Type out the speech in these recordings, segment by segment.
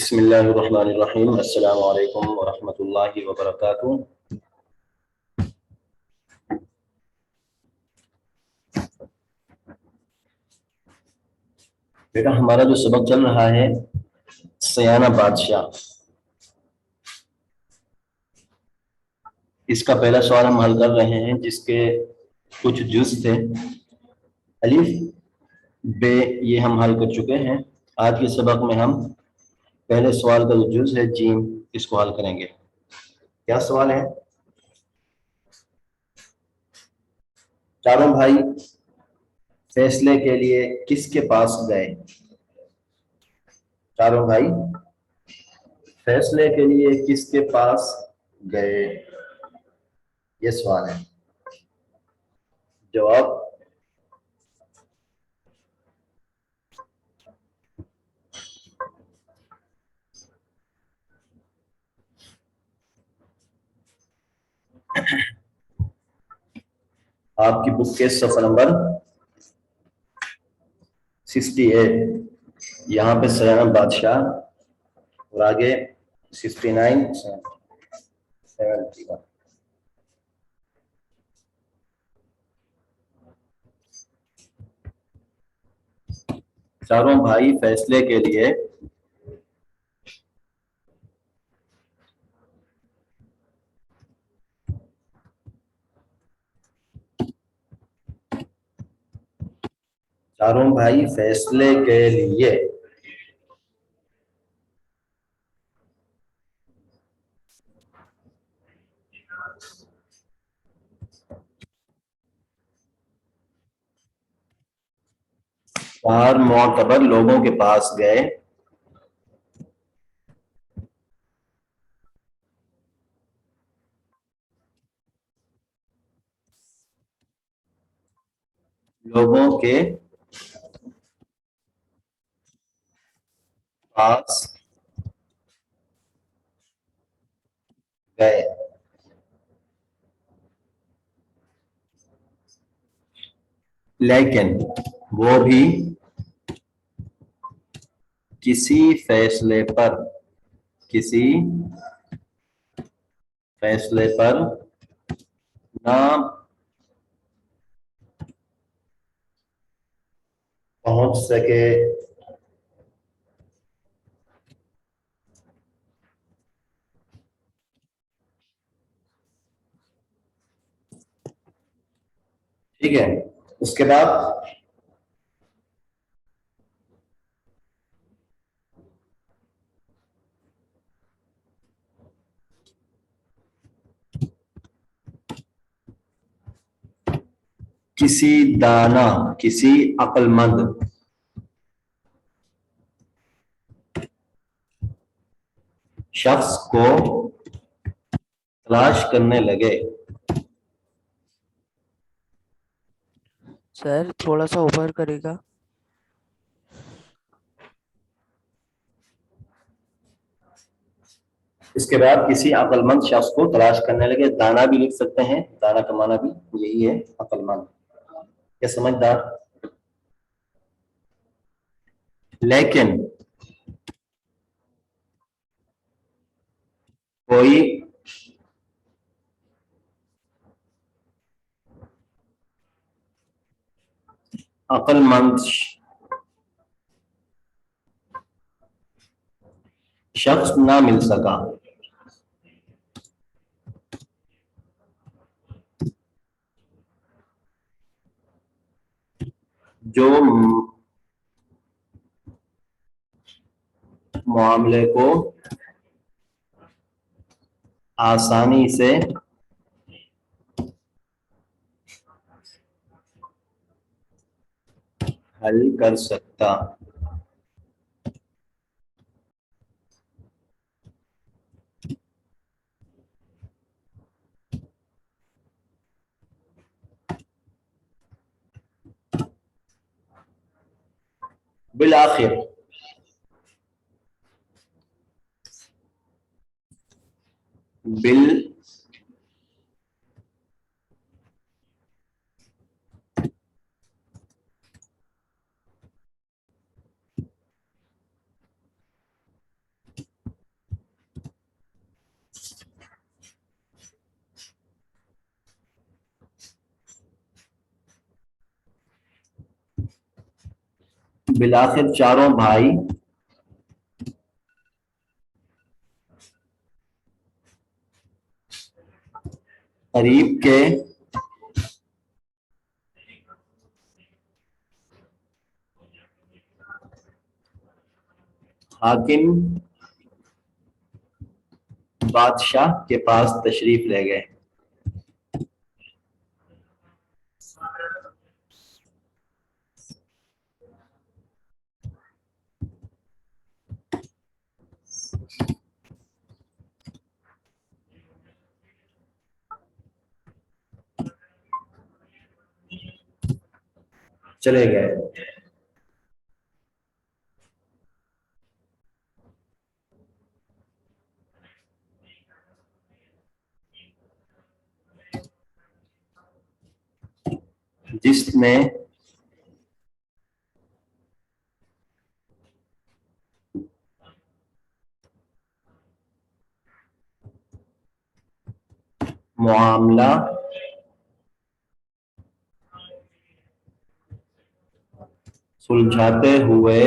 بسم اللہ الرحمن الرحیم۔ السلام علیکم ورحمۃ اللہ وبرکاتہ۔ بیٹا ہمارا جو سبق چل رہا ہے سیانہ بادشاہ، اس کا پہلا سوال ہم حل کر رہے ہیں جس کے کچھ جز تھے۔ الف بے یہ ہم حل کر چکے ہیں۔ آج کے سبق میں ہم پہلے سوال کا جو جز ہے جیم اس کو حل کریں گے۔ کیا سوال ہے؟ چاروں بھائی فیصلے کے لیے کس کے پاس گئے؟ چاروں بھائی فیصلے کے لیے کس کے پاس گئے؟ یہ سوال ہے۔ جواب آپ کی بک کے صفحہ نمبر 68 یہاں پہ سیانہ بادشاہ اور آگے 69 71۔ چاروں بھائی فیصلے کے لیے چار معتبر لوگوں کے پاس گئے۔ لوگوں کے پاس گئے لیکن وہ بھی کسی فیصلے پر نہ پہنچ سکے۔ ٹھیک ہے، اس کے بعد کسی دانا، کسی عقل مند شخص کو تلاش کرنے لگے۔ سر تھوڑا سا اوپر کرے گا؟ اس کے بعد کسی عقل مند شخص کو تلاش کرنے لگے۔ دانا بھی لکھ سکتے ہیں، دانا کا معنی بھی یہی ہے، عقل مند یا سمجھدار۔ لیکن کوئی عقل مند شخص نہ مل سکا۔ جو معاملے کو آسانی سے حل کر سکتا۔ بالآخر بالآخر چاروں بھائی قریب کے حاکم بادشاہ کے پاس تشریف لے گئے. چلے گئے. جس نے معاملہ سلجھاتے ہوئے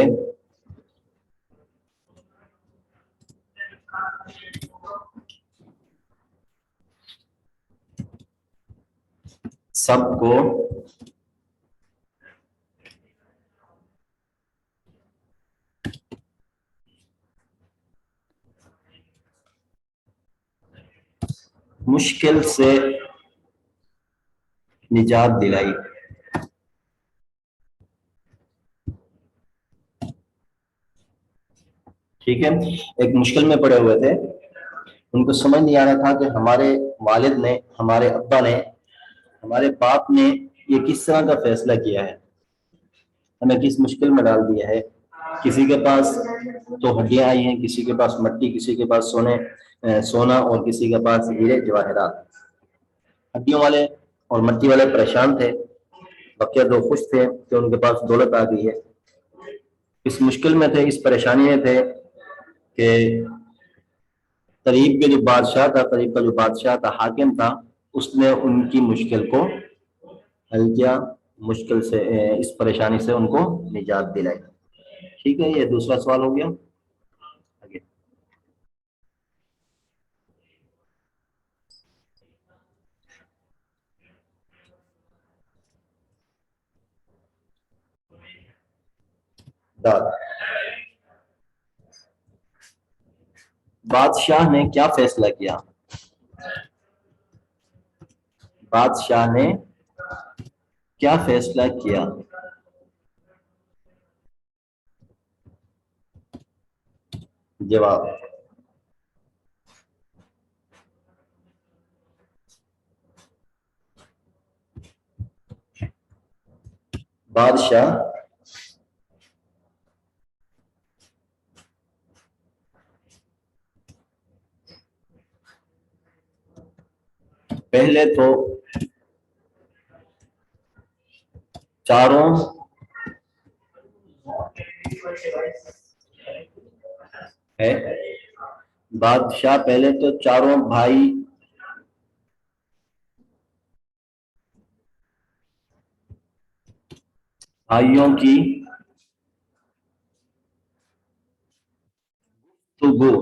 سب کو مشکل سے نجات دلائی. ٹھیک ہے. ایک مشکل میں پڑے ہوئے تھے, ان کو سمجھ نہیں آ رہا تھا کہ ہمارے والد نے, ہمارے ابا نے, ہمارے باپ نے یہ کس طرح کا فیصلہ کیا ہے, ہمیں کس مشکل میں ڈال دیا ہے. کسی کے پاس تو ہڈیاں آئی ہیں, کسی کے پاس مٹی, کسی کے پاس سونا اور کسی کے پاس ہیرے جواہرات. ہڈیوں والے اور مٹی والے پریشان تھے, بقیہ دو خوش تھے کہ ان کے پاس دولت آ گئی ہے. اس مشکل میں تھے, اس پریشانی میں تھے کہ قریب کے جو بادشاہ تھا, قریب کا جو بادشاہ تھا, حاکم تھا, اس نے ان کی مشکل کو حل کیا, مشکل سے, اس پریشانی سے ان کو نجات دلائی. ٹھیک ہے, یہ دوسرا سوال ہو گیا. آگے. بادشاہ نے کیا فیصلہ کیا؟ بادشاہ نے کیا فیصلہ کیا؟ جواب: بادشاہ پہلے تو چاروں ہے, بادشاہ پہلے تو چاروں بھائیوں کی گفتگو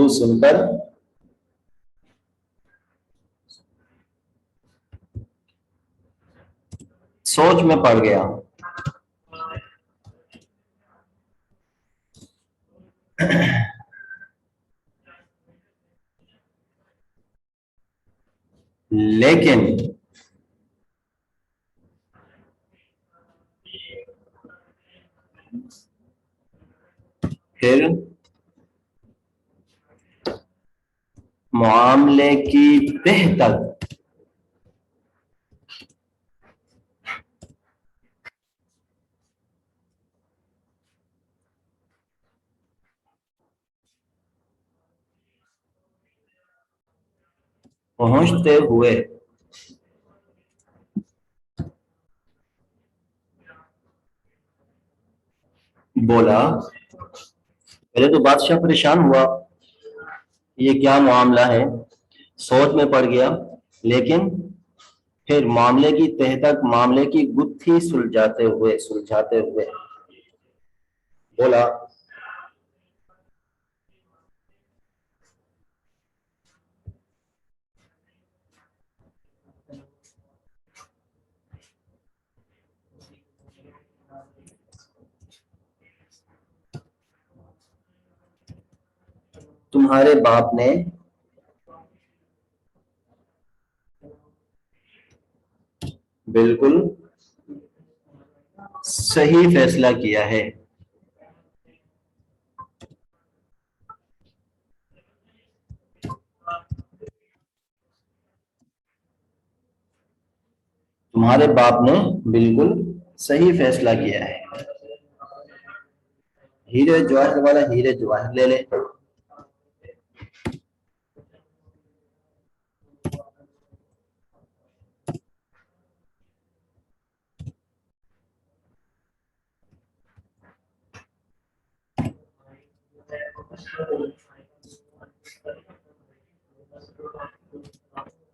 سن کر سوچ میں پڑ گیا. لیکن پھر معاملے کی تہ تک پہنچتے ہوئے بولا. پہلے تو بادشاہ پریشان ہوا یہ کیا معاملہ ہے، سوچ میں پڑ گیا، لیکن پھر معاملے کی تہ تک معاملے کی گتھی سلجھاتے ہوئے بولا تمہارے باپ نے بالکل صحیح فیصلہ کیا ہے۔ تمہارے باپ نے بالکل صحیح فیصلہ کیا ہے۔ ہیرے جواہر والا ہیرے جواہر لے لے۔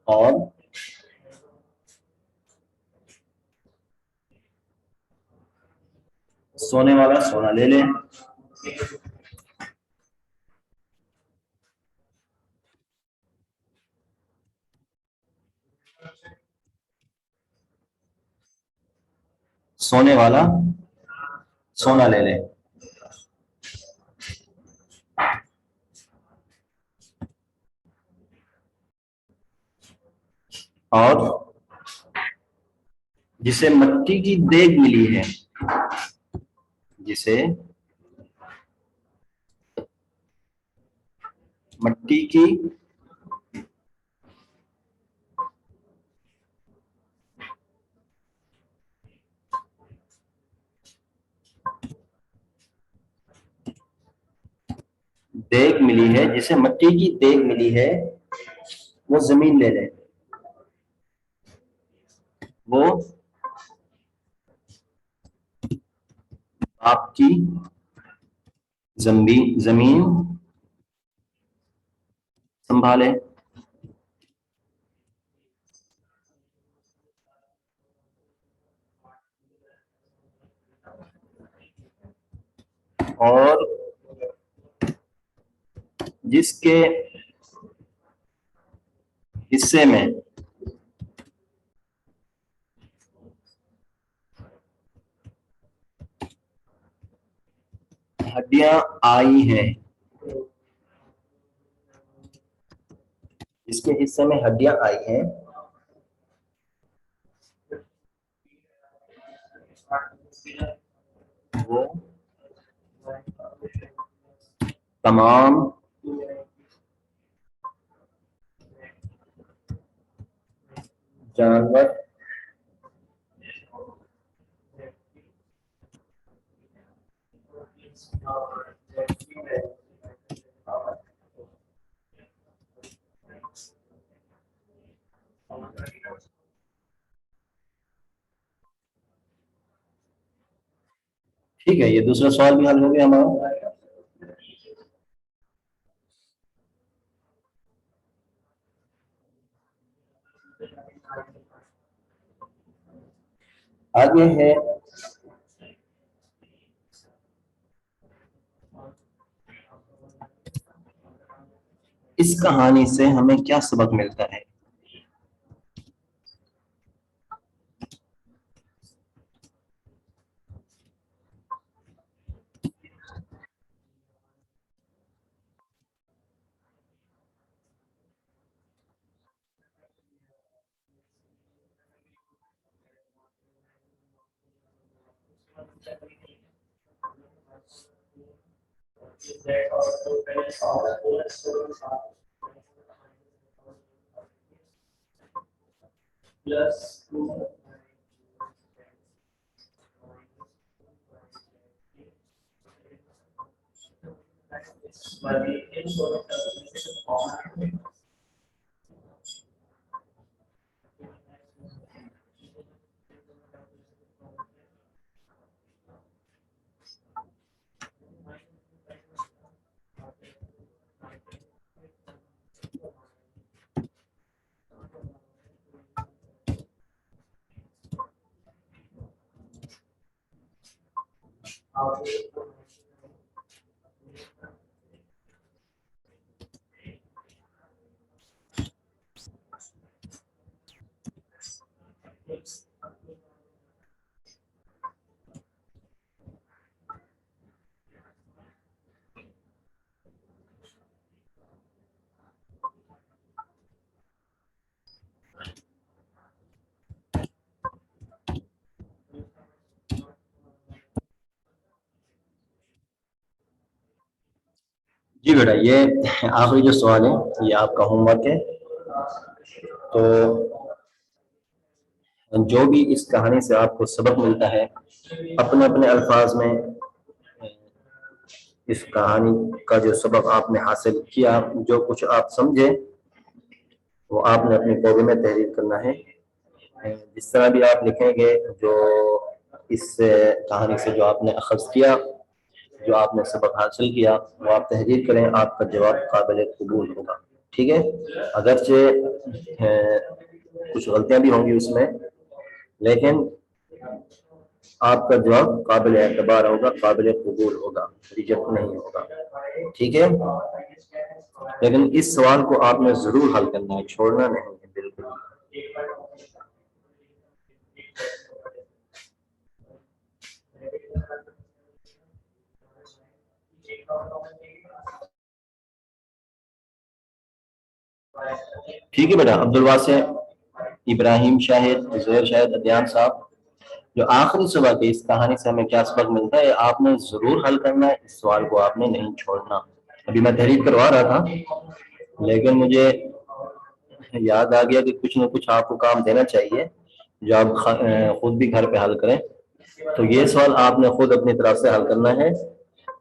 اور سونے والا سونا لے لے۔ سونے والا سونا لے لے۔ اور جسے مٹی کی دیگ ملی ہے، جسے مٹی کی دیگ ملی ہے، جسے مٹی کی دیگ ملی ہے، وہ زمین لے لے۔ وہ آپ کی زمین سنبھالے۔ اور جس کے حصے میں ہڈیاں آئی ہیں، جس کے حصے میں ہڈیاں آئی ہیں، وہ تمام جانور ٹھیک ہے، یہ دوسرا سوال بھی حل ہو گیا ہمارا۔ آگے ہے اس کہانی سے ہمیں کیا سبق ملتا ہے۔ جی بیٹا، یہ آخری جو سوال ہے یہ آپ کا ہوم ورک ہے. تو جو بھی اس کہانی سے آپ کو سبق ملتا ہے اپنے اپنے الفاظ میں اس کہانی کا جو سبق آپ نے حاصل کیا، جو کچھ آپ سمجھے وہ آپ نے اپنی کاپی میں تحریر کرنا ہے. جس طرح بھی آپ لکھیں گے، جو اس کہانی سے جو آپ نے اخذ کیا، جو آپ نے سبق حاصل کیا، وہ آپ تحریر کریں. آپ کا جواب قابل قبول ہوگا. ٹھیک ہے؟ اگرچہ کچھ غلطیاں بھی ہوں گی اس میں، لیکن آپ کا جواب قابل اعتبار ہوگا، قابل قبول ہوگا، ریجیکٹ نہیں ہوگا. ٹھیک ہے؟ لیکن اس سوال کو آپ نے ضرور حل کرنا ہے، چھوڑنا نہیں ہے بالکل. ٹھیک ہے بیٹا. عبدالواسع، ابراہیم شاہد، زہر شاہد، ادیان صاحب، جو آخری سبق ہے اس کہانی سے ہمیں کیا سبق ملتا ہے آپ نے ضرور حل کرنا ہے. اس سوال کو آپ نے نہیں چھوڑنا. ابھی میں تحریر کروا رہا تھا لیکن مجھے یاد آ گیا کہ کچھ نہ کچھ آپ کو کام دینا چاہیے جو آپ خود بھی گھر پہ حل کریں. تو یہ سوال آپ نے خود اپنی طرف سے حل کرنا ہے.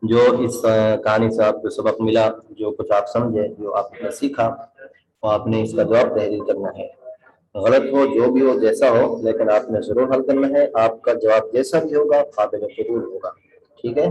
جو اس کہانی سے آپ کو سبق ملا، جو کچھ آپ سمجھے، جو آپ نے سیکھا، وہ آپ نے اس کا جواب تحریر کرنا ہے. غلط ہو، جو بھی ہو، جیسا ہو، لیکن آپ نے ضرور حل کرنا ہے. آپ کا جواب جیسا بھی ہوگا قابل قبول ہوگا. ٹھیک ہے؟